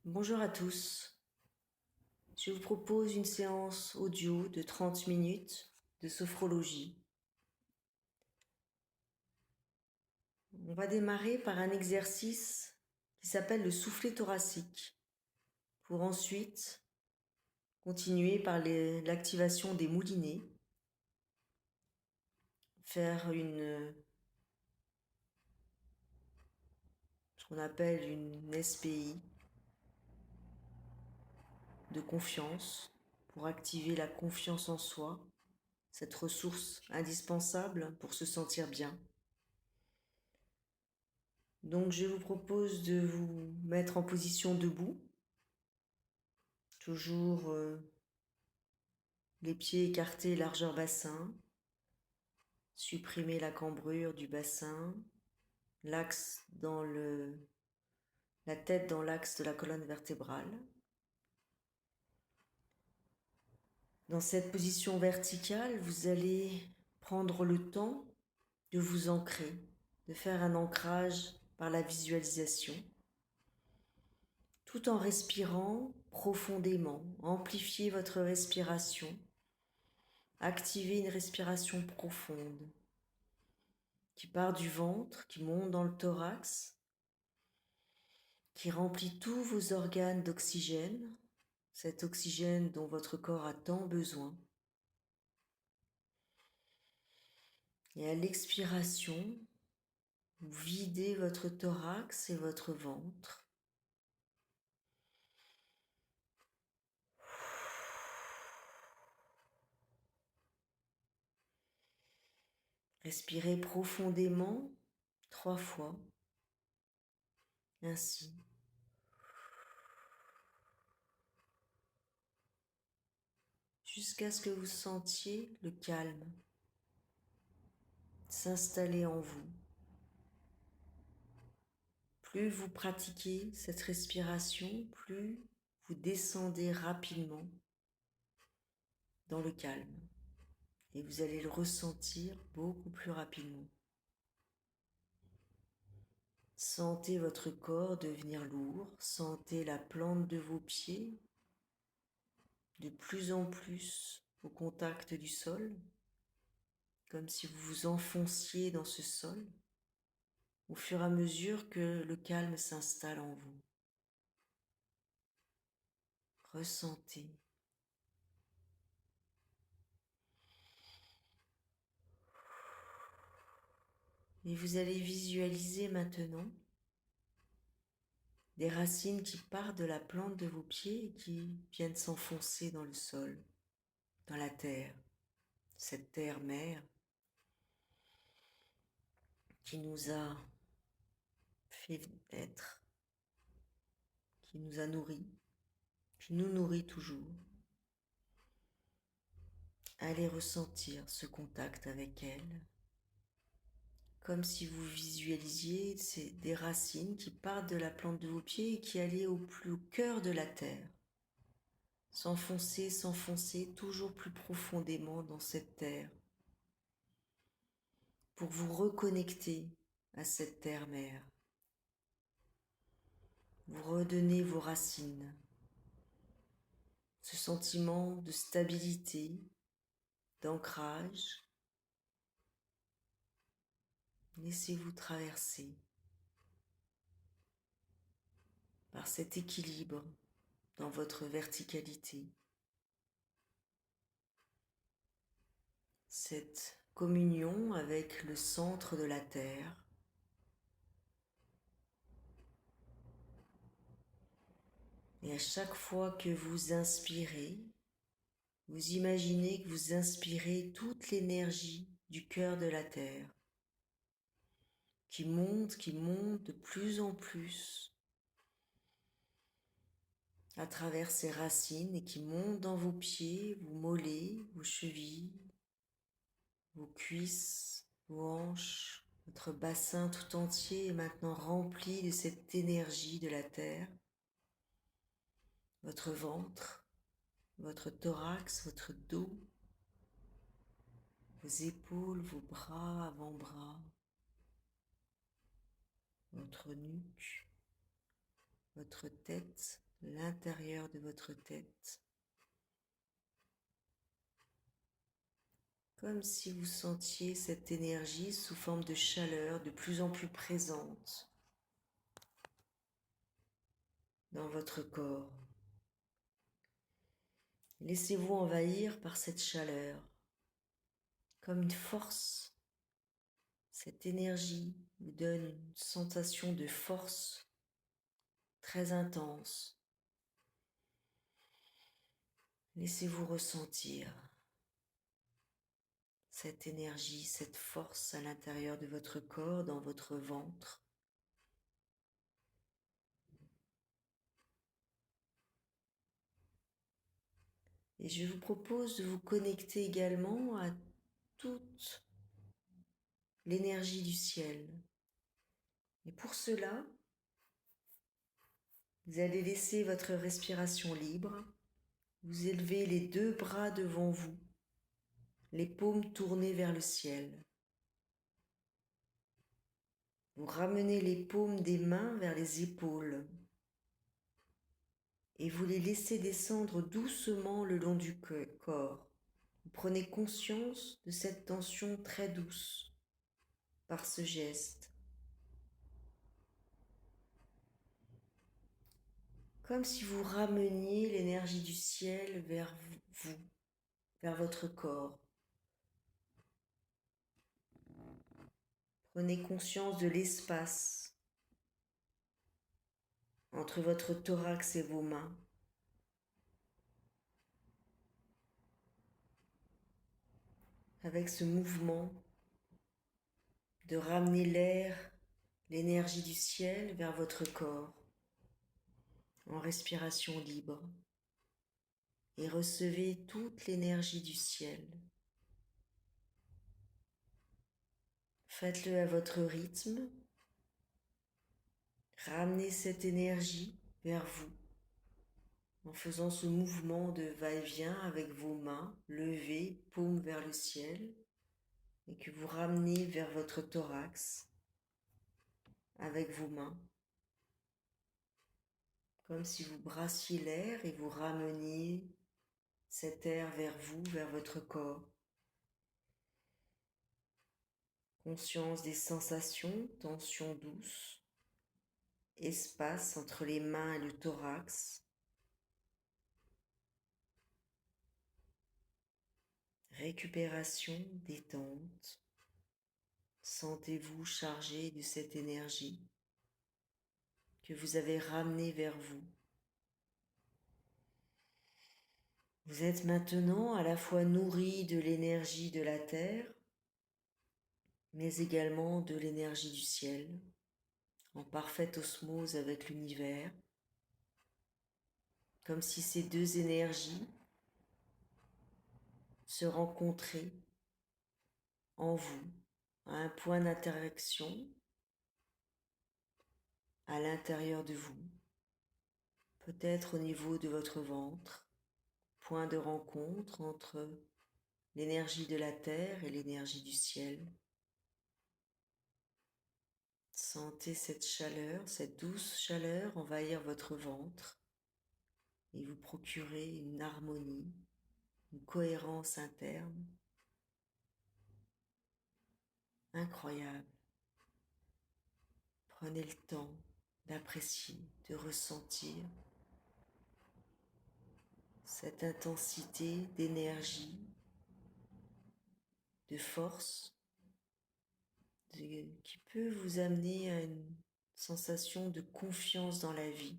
Bonjour à tous. Je vous propose une séance audio de 30 minutes de sophrologie. On va démarrer par un exercice qui s'appelle le soufflet thoracique, pour ensuite continuer par l'activation des moulinets, faire ce qu'on appelle une SPI de confiance, pour activer la confiance en soi, cette ressource indispensable pour se sentir bien. Donc je vous propose de vous mettre en position debout, toujours les pieds écartés largeur bassin, supprimer la cambrure du bassin, l'axe dans la tête dans l'axe de la colonne vertébrale. Dans cette position verticale, vous allez prendre le temps de vous ancrer, de faire un ancrage par la visualisation, tout en respirant profondément. Amplifiez votre respiration, activez une respiration profonde qui part du ventre, qui monte dans le thorax, qui remplit tous vos organes d'oxygène, cet oxygène dont votre corps a tant besoin. Et à l'expiration, vous videz votre thorax et votre ventre. Respirez profondément 3 fois. Ainsi. Jusqu'à ce que vous sentiez le calme s'installer en vous. Plus vous pratiquez cette respiration, plus vous descendez rapidement dans le calme. Et vous allez le ressentir beaucoup plus rapidement. Sentez votre corps devenir lourd, sentez la plante de vos pieds de plus en plus au contact du sol, comme si vous vous enfonciez dans ce sol, au fur et à mesure que le calme s'installe en vous. Ressentez. Et vous allez visualiser maintenant des racines qui partent de la plante de vos pieds et qui viennent s'enfoncer dans le sol, dans la terre, cette terre-mère qui nous a fait être, qui nous a nourris, qui nous nourrit toujours. Allez ressentir ce contact avec elle, comme si vous visualisiez des racines qui partent de la plante de vos pieds et qui allaient au plus cœur de la terre, s'enfoncer, s'enfoncer toujours plus profondément dans cette terre, pour vous reconnecter à cette terre-mère. Vous redonnez vos racines, ce sentiment de stabilité, d'ancrage. Laissez-vous traverser par cet équilibre dans votre verticalité, cette communion avec le centre de la Terre. Et à chaque fois que vous inspirez, vous imaginez que vous inspirez toute l'énergie du cœur de la Terre, qui monte de plus en plus à travers ses racines et qui monte dans vos pieds, vos mollets, vos chevilles, vos cuisses, vos hanches. Votre bassin tout entier est maintenant rempli de cette énergie de la terre. Votre ventre, votre thorax, votre dos, vos épaules, vos bras, avant-bras, votre nuque, votre tête, l'intérieur de votre tête, comme si vous sentiez cette énergie sous forme de chaleur de plus en plus présente dans votre corps. Laissez-vous envahir par cette chaleur, comme une force. Cette énergie vous donne une sensation de force très intense. Laissez-vous ressentir cette énergie, cette force à l'intérieur de votre corps, dans votre ventre. Et je vous propose de vous connecter également à toute l'énergie du ciel. Et pour cela, vous allez laisser votre respiration libre. Vous élevez les deux bras devant vous, les paumes tournées vers le ciel. Vous ramenez les paumes des mains vers les épaules et vous les laissez descendre doucement le long du corps. Vous prenez conscience de cette tension très douce par ce geste. Comme si vous rameniez l'énergie du ciel vers vous, vers votre corps. Prenez conscience de l'espace entre votre thorax et vos mains. Avec ce mouvement de ramener l'air, l'énergie du ciel vers votre corps en respiration libre. Et recevez toute l'énergie du ciel. Faites-le à votre rythme. Ramenez cette énergie vers vous en faisant ce mouvement de va-et-vient avec vos mains levées, paume vers le ciel, et que vous ramenez vers votre thorax avec vos mains, comme si vous brassiez l'air et vous rameniez cet air vers vous, vers votre corps. Conscience des sensations, tension douce, espace entre les mains et le thorax. Récupération, détente. Sentez-vous chargé de cette énergie que vous avez ramenée vers vous. Vous êtes maintenant à la fois nourri de l'énergie de la terre, mais également de l'énergie du ciel, en parfaite osmose avec l'univers, comme si ces deux énergies se rencontraient en vous, à un point d'interaction à l'intérieur de vous, peut-être au niveau de votre ventre, point de rencontre entre l'énergie de la terre et l'énergie du ciel. Sentez cette chaleur, cette douce chaleur envahir votre ventre et vous procurer une harmonie, une cohérence interne incroyable. Prenez le temps d'apprécier, de ressentir cette intensité d'énergie, de force qui peut vous amener à une sensation de confiance dans la vie.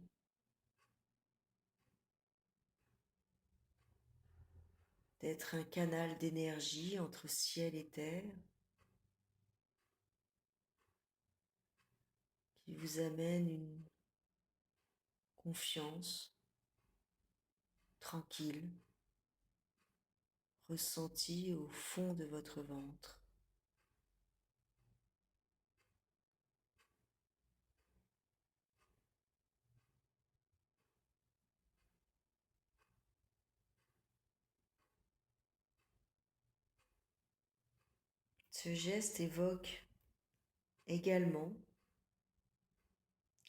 D'être un canal d'énergie entre ciel et terre qui vous amène une confiance tranquille, ressentie au fond de votre ventre. Ce geste évoque également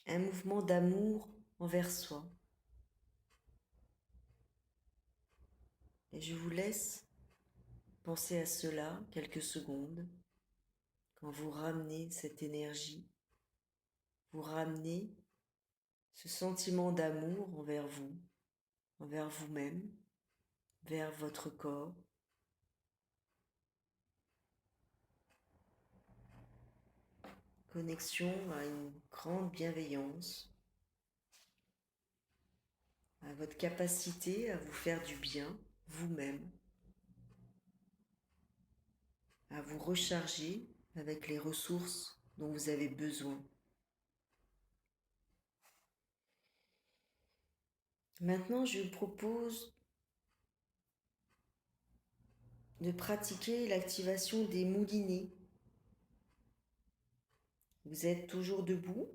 un mouvement d'amour envers soi, Et je vous laisse penser à cela quelques secondes. Quand vous ramenez cette énergie, vous ramenez ce sentiment d'amour envers vous-même, vers votre corps. Connexion à une grande bienveillance, à votre capacité à vous faire du bien vous-même, à vous recharger avec les ressources dont vous avez besoin. Maintenant, je vous propose de pratiquer l'activation des moulinets. Vous êtes toujours debout.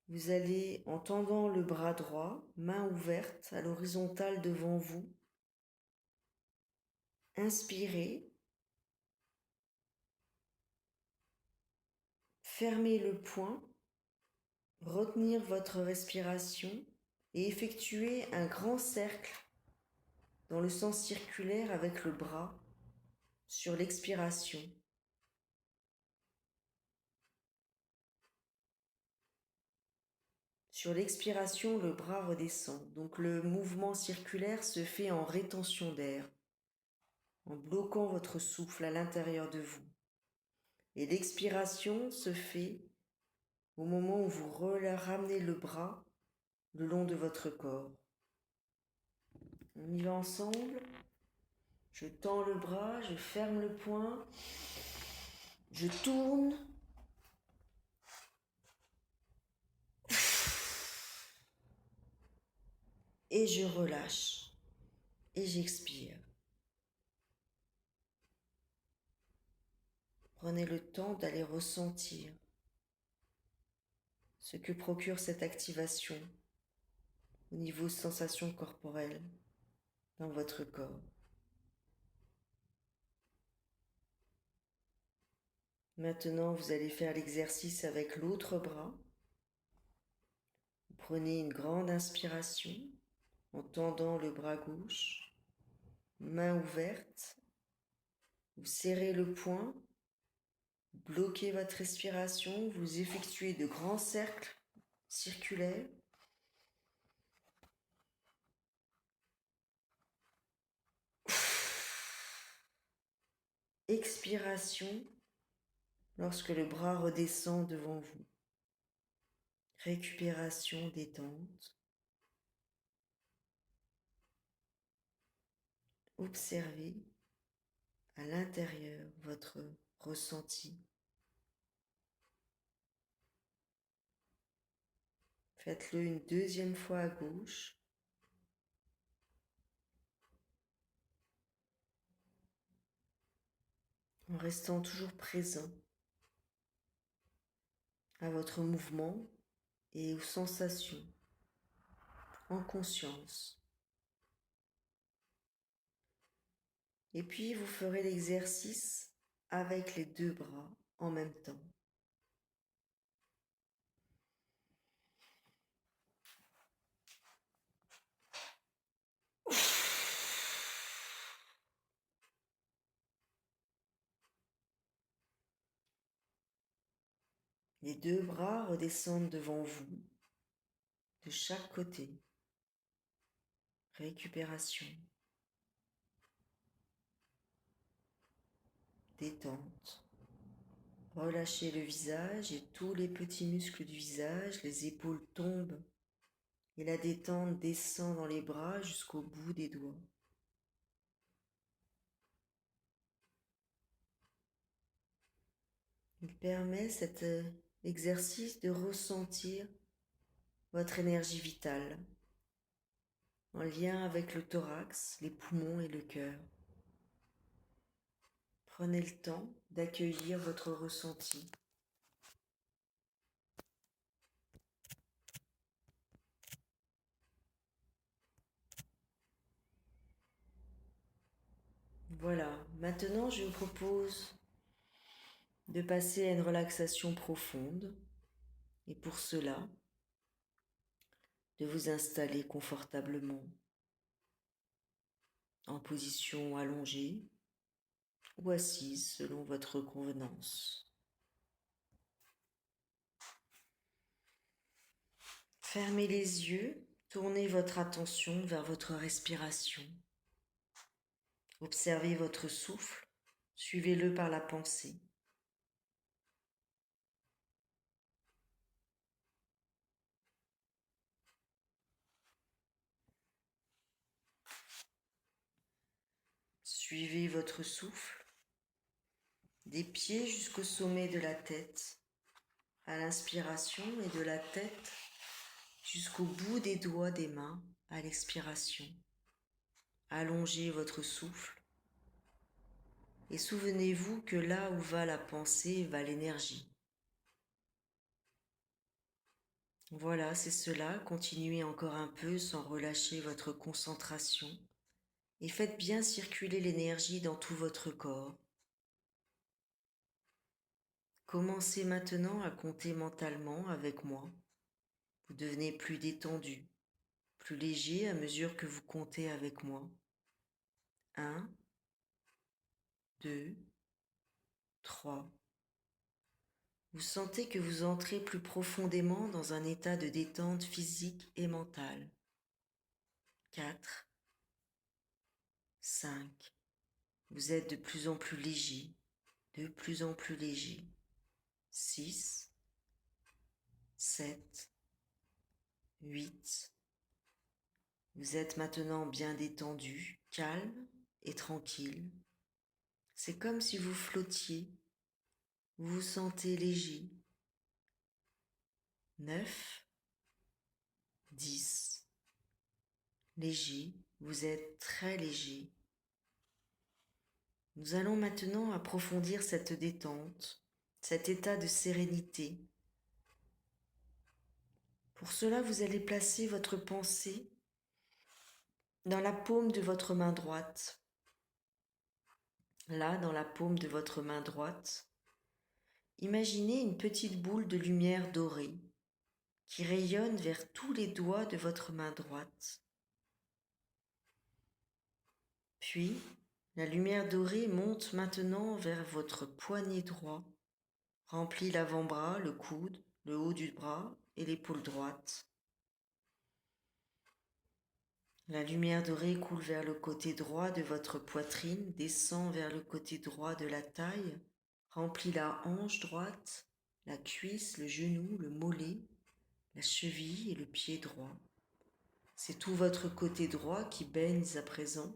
Vous allez, en tendant le bras droit, main ouverte à l'horizontale devant vous, inspirer, fermer le poing, retenir votre respiration et effectuer un grand cercle dans le sens circulaire avec le bras sur l'expiration. Sur l'expiration, le bras redescend. Donc le mouvement circulaire se fait en rétention d'air, en bloquant votre souffle à l'intérieur de vous. Et l'expiration se fait au moment où vous ramenez le bras le long de votre corps. On y va ensemble. Je tends le bras, je ferme le poing, je tourne. Et je relâche. Et j'expire. Prenez le temps d'aller ressentir ce que procure cette activation au niveau sensations corporelles dans votre corps. Maintenant, vous allez faire l'exercice avec l'autre bras. Vous prenez une grande inspiration en tendant le bras gauche, main ouverte. Vous serrez le poing, bloquez votre respiration, vous effectuez de grands cercles circulaires. Expiration lorsque le bras redescend devant vous. Récupération, détente. Observez à l'intérieur votre ressenti. Faites-le une deuxième fois à gauche. En restant toujours présent à votre mouvement et aux sensations, en conscience. Et puis vous ferez l'exercice avec les deux bras en même temps. Les deux bras redescendent devant vous, de chaque côté. Récupération. Détente. Relâchez le visage et tous les petits muscles du visage, les épaules tombent et la détente descend dans les bras jusqu'au bout des doigts. Il permet cet exercice de ressentir votre énergie vitale en lien avec le thorax, les poumons et le cœur. Prenez le temps d'accueillir votre ressenti. Voilà, maintenant je vous propose de passer à une relaxation profonde et pour cela, de vous installer confortablement en position allongée ou assise selon votre convenance. Fermez les yeux, tournez votre attention vers votre respiration. Observez votre souffle, suivez-le par la pensée. Suivez votre souffle, des pieds jusqu'au sommet de la tête, à l'inspiration et de la tête jusqu'au bout des doigts des mains à l'expiration. Allongez votre souffle et souvenez-vous que là où va la pensée va l'énergie. Voilà, c'est cela, continuez encore un peu sans relâcher votre concentration et faites bien circuler l'énergie dans tout votre corps. Commencez maintenant à compter mentalement avec moi. Vous devenez plus détendu, plus léger à mesure que vous comptez avec moi. 1, 2, 3. Vous sentez que vous entrez plus profondément dans un état de détente physique et mentale. 4, 5. Vous êtes de plus en plus léger, de plus en plus léger. 6, 7, 8. Vous êtes maintenant bien détendu, calme et tranquille. C'est comme si vous flottiez. Vous vous sentez léger. 9, 10. Léger, vous êtes très léger. Nous allons maintenant approfondir cette détente, cet état de sérénité. Pour cela, vous allez placer votre pensée dans la paume de votre main droite. Là, dans la paume de votre main droite, imaginez une petite boule de lumière dorée qui rayonne vers tous les doigts de votre main droite. Puis, la lumière dorée monte maintenant vers votre poignet droit, remplit l'avant-bras, le coude, le haut du bras et l'épaule droite. La lumière dorée coule vers le côté droit de votre poitrine, descend vers le côté droit de la taille, remplit la hanche droite, la cuisse, le genou, le mollet, la cheville et le pied droit. C'est tout votre côté droit qui baigne à présent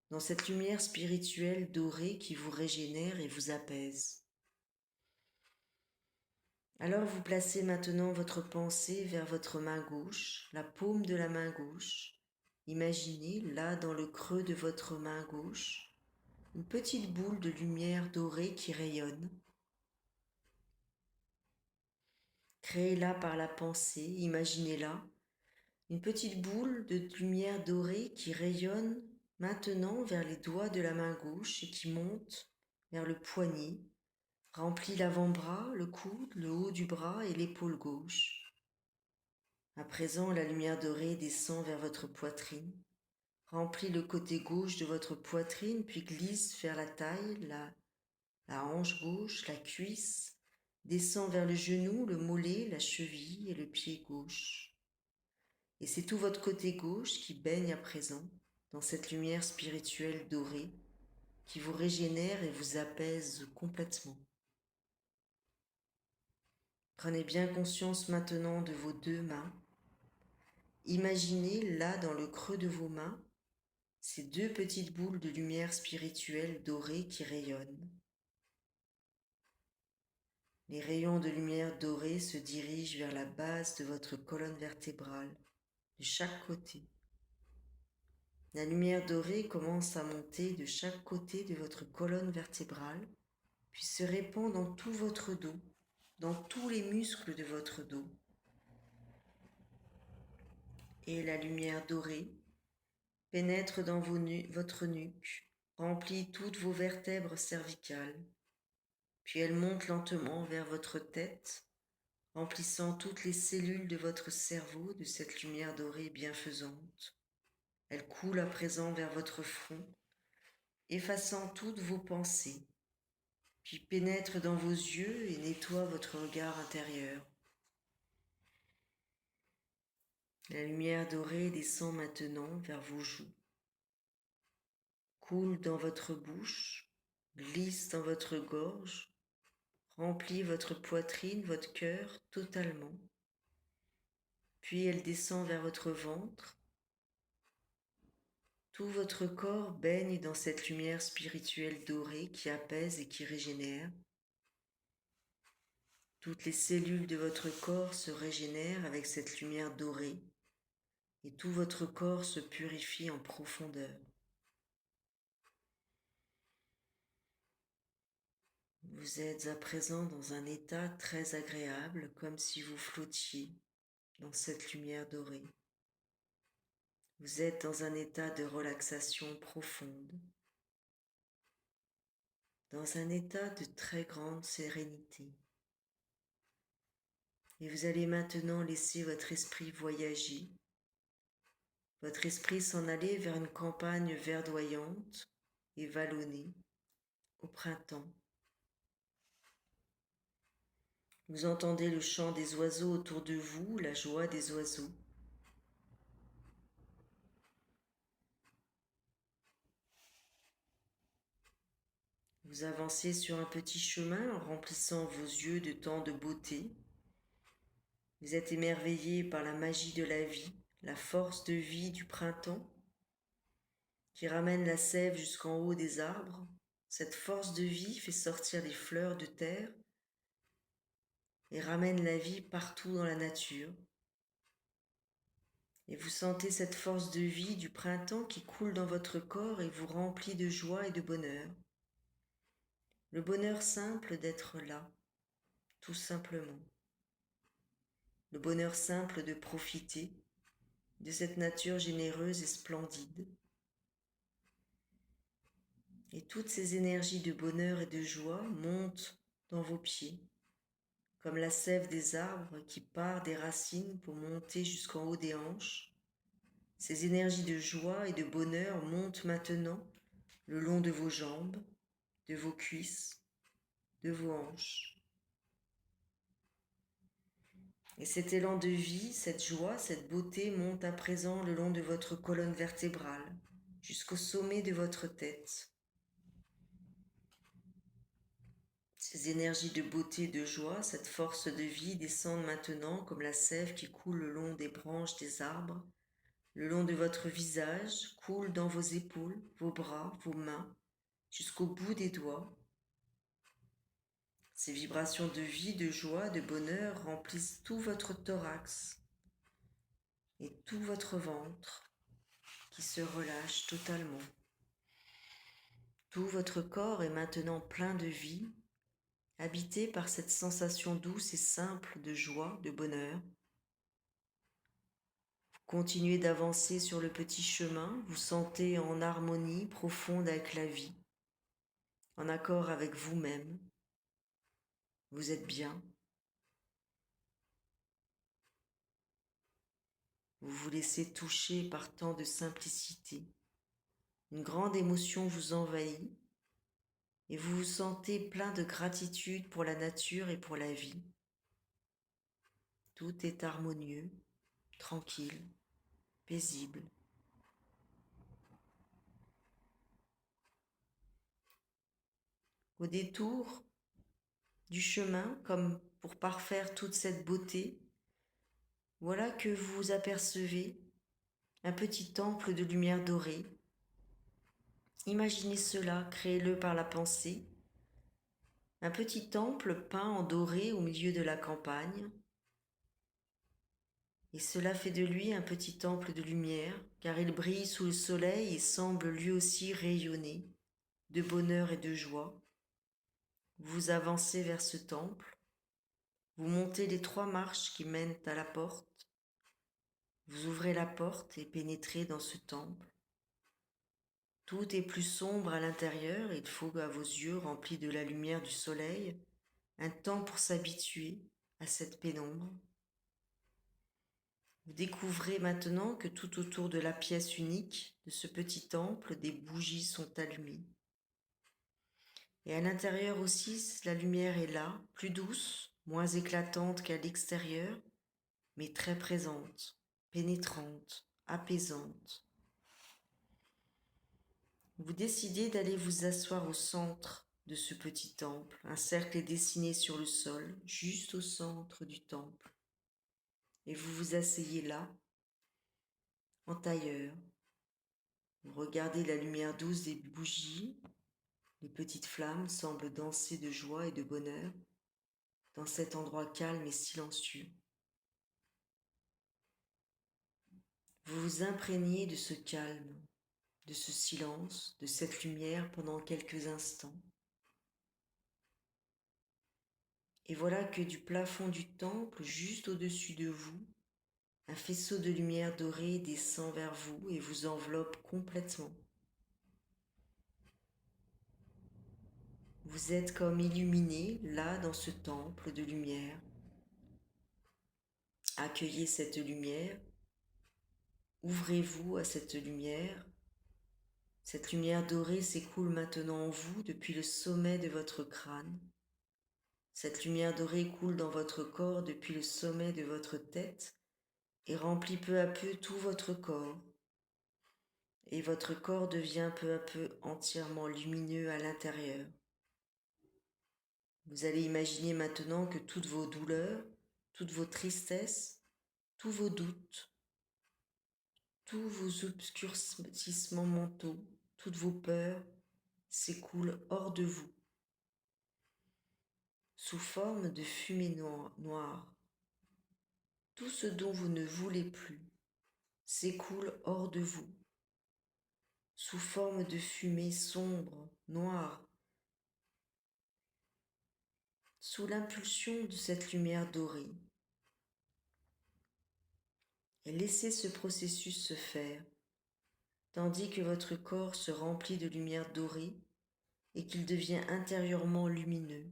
dans cette lumière spirituelle dorée qui vous régénère et vous apaise. Alors vous placez maintenant votre pensée vers votre main gauche, la paume de la main gauche. Imaginez là dans le creux de votre main gauche une petite boule de lumière dorée qui rayonne. Créez-la par la pensée, imaginez-la, une petite boule de lumière dorée qui rayonne maintenant vers les doigts de la main gauche et qui monte vers le poignet, remplit l'avant-bras, le coude, le haut du bras et l'épaule gauche. À présent, la lumière dorée descend vers votre poitrine, remplit le côté gauche de votre poitrine, puis glisse vers la taille, la hanche gauche, la cuisse, descend vers le genou, le mollet, la cheville et le pied gauche. Et c'est tout votre côté gauche qui baigne à présent dans cette lumière spirituelle dorée qui vous régénère et vous apaise complètement. Prenez bien conscience maintenant de vos deux mains. Imaginez là dans le creux de vos mains ces deux petites boules de lumière spirituelle dorée qui rayonnent. Les rayons de lumière dorée se dirigent vers la base de votre colonne vertébrale, de chaque côté. La lumière dorée commence à monter de chaque côté de votre colonne vertébrale, puis se répand dans tout votre dos, dans tous les muscles de votre dos. Et la lumière dorée pénètre dans votre nuque, remplit toutes vos vertèbres cervicales, puis elle monte lentement vers votre tête, remplissant toutes les cellules de votre cerveau de cette lumière dorée bienfaisante. Elle coule à présent vers votre front, effaçant toutes vos pensées, puis pénètre dans vos yeux et nettoie votre regard intérieur. La lumière dorée descend maintenant vers vos joues, coule dans votre bouche, glisse dans votre gorge, remplit votre poitrine, votre cœur totalement. Puis elle descend vers votre ventre. Tout votre corps baigne dans cette lumière spirituelle dorée qui apaise et qui régénère. Toutes les cellules de votre corps se régénèrent avec cette lumière dorée et tout votre corps se purifie en profondeur. Vous êtes à présent dans un état très agréable, comme si vous flottiez dans cette lumière dorée. Vous êtes dans un état de relaxation profonde, dans un état de très grande sérénité. Et vous allez maintenant laisser votre esprit voyager, votre esprit s'en aller vers une campagne verdoyante et vallonnée au printemps. Vous entendez le chant des oiseaux autour de vous, la joie des oiseaux. Vous avancez sur un petit chemin en remplissant vos yeux de tant de beauté. Vous êtes émerveillé par la magie de la vie, la force de vie du printemps qui ramène la sève jusqu'en haut des arbres. Cette force de vie fait sortir les fleurs de terre et ramène la vie partout dans la nature. Et vous sentez cette force de vie du printemps qui coule dans votre corps et vous remplit de joie et de bonheur. Le bonheur simple d'être là, tout simplement. Le bonheur simple de profiter de cette nature généreuse et splendide. Et toutes ces énergies de bonheur et de joie montent dans vos pieds, comme la sève des arbres qui part des racines pour monter jusqu'en haut des hanches. Ces énergies de joie et de bonheur montent maintenant le long de vos jambes, de vos cuisses, de vos hanches. Et cet élan de vie, cette joie, cette beauté monte à présent le long de votre colonne vertébrale, jusqu'au sommet de votre tête. Ces énergies de beauté et de joie, cette force de vie descendent maintenant comme la sève qui coule le long des branches des arbres, le long de votre visage, coule dans vos épaules, vos bras, vos mains, jusqu'au bout des doigts. Ces vibrations de vie, de joie, de bonheur remplissent tout votre thorax et tout votre ventre qui se relâche totalement. Tout votre corps est maintenant plein de vie, habité par cette sensation douce et simple de joie, de bonheur. Vous continuez d'avancer sur le petit chemin, vous sentez en harmonie profonde avec la vie, en accord avec vous-même. Vous êtes bien. Vous vous laissez toucher par tant de simplicité. Une grande émotion vous envahit et vous vous sentez plein de gratitude pour la nature et pour la vie. Tout est harmonieux, tranquille, paisible. Au détour du chemin, comme pour parfaire toute cette beauté, voilà que vous apercevez un petit temple de lumière dorée. Imaginez cela, créez-le par la pensée. Un petit temple peint en doré au milieu de la campagne. Et cela fait de lui un petit temple de lumière, car il brille sous le soleil et semble lui aussi rayonner de bonheur et de joie. Vous avancez vers ce temple, vous montez les 3 marches qui mènent à la porte, vous ouvrez la porte et pénétrez dans ce temple. Tout est plus sombre à l'intérieur, il faut à vos yeux remplis de la lumière du soleil, un temps pour s'habituer à cette pénombre. Vous découvrez maintenant que tout autour de la pièce unique de ce petit temple, des bougies sont allumées. Et à l'intérieur aussi, la lumière est là, plus douce, moins éclatante qu'à l'extérieur, mais très présente, pénétrante, apaisante. Vous décidez d'aller vous asseoir au centre de ce petit temple. Un cercle est dessiné sur le sol, juste au centre du temple. Et vous vous asseyez là, en tailleur. Vous regardez la lumière douce des bougies. Les petites flammes semblent danser de joie et de bonheur dans cet endroit calme et silencieux. Vous vous imprégnez de ce calme, de ce silence, de cette lumière pendant quelques instants. Et voilà que du plafond du temple, juste au-dessus de vous, un faisceau de lumière dorée descend vers vous et vous enveloppe complètement. Vous êtes comme illuminé là dans ce temple de lumière. Accueillez cette lumière, ouvrez-vous à cette lumière. Cette lumière dorée s'écoule maintenant en vous depuis le sommet de votre crâne. Cette lumière dorée coule dans votre corps depuis le sommet de votre tête et remplit peu à peu tout votre corps. Et votre corps devient peu à peu entièrement lumineux à l'intérieur. Vous allez imaginer maintenant que toutes vos douleurs, toutes vos tristesses, tous vos doutes, tous vos obscurcissements mentaux, toutes vos peurs s'écoulent hors de vous, sous forme de fumée noire. Tout ce dont vous ne voulez plus s'écoule hors de vous, sous forme de fumée sombre, noire, sous l'impulsion de cette lumière dorée. Et laissez ce processus se faire, tandis que votre corps se remplit de lumière dorée et qu'il devient intérieurement lumineux.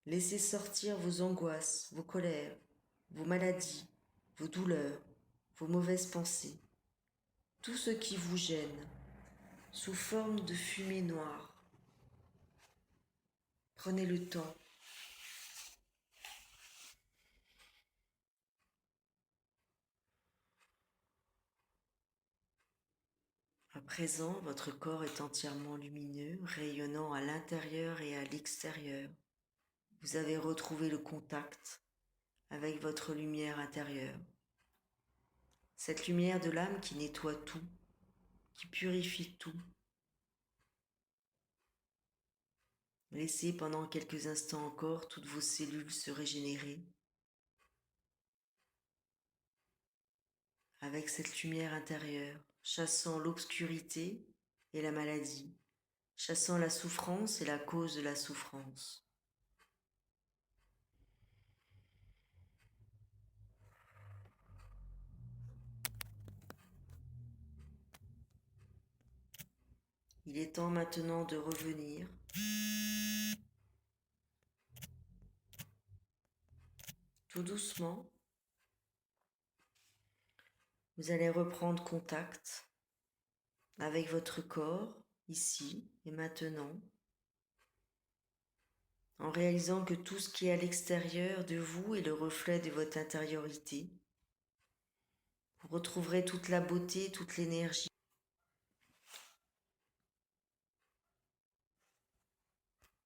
Laissez sortir vos angoisses, vos colères, vos maladies, vos douleurs, vos mauvaises pensées, tout ce qui vous gêne, sous forme de fumée noire. Prenez le temps. À présent, votre corps est entièrement lumineux, rayonnant à l'intérieur et à l'extérieur. Vous avez retrouvé le contact avec votre lumière intérieure. Cette lumière de l'âme qui nettoie tout, qui purifie tout. Laissez pendant quelques instants encore toutes vos cellules se régénérer avec cette lumière intérieure, chassant l'obscurité et la maladie, chassant la souffrance et la cause de la souffrance. Il est temps maintenant de revenir tout doucement. Vous allez reprendre contact avec votre corps, ici et maintenant, en réalisant que tout ce qui est à l'extérieur de vous est le reflet de votre intériorité. Vous retrouverez toute la beauté, toute l'énergie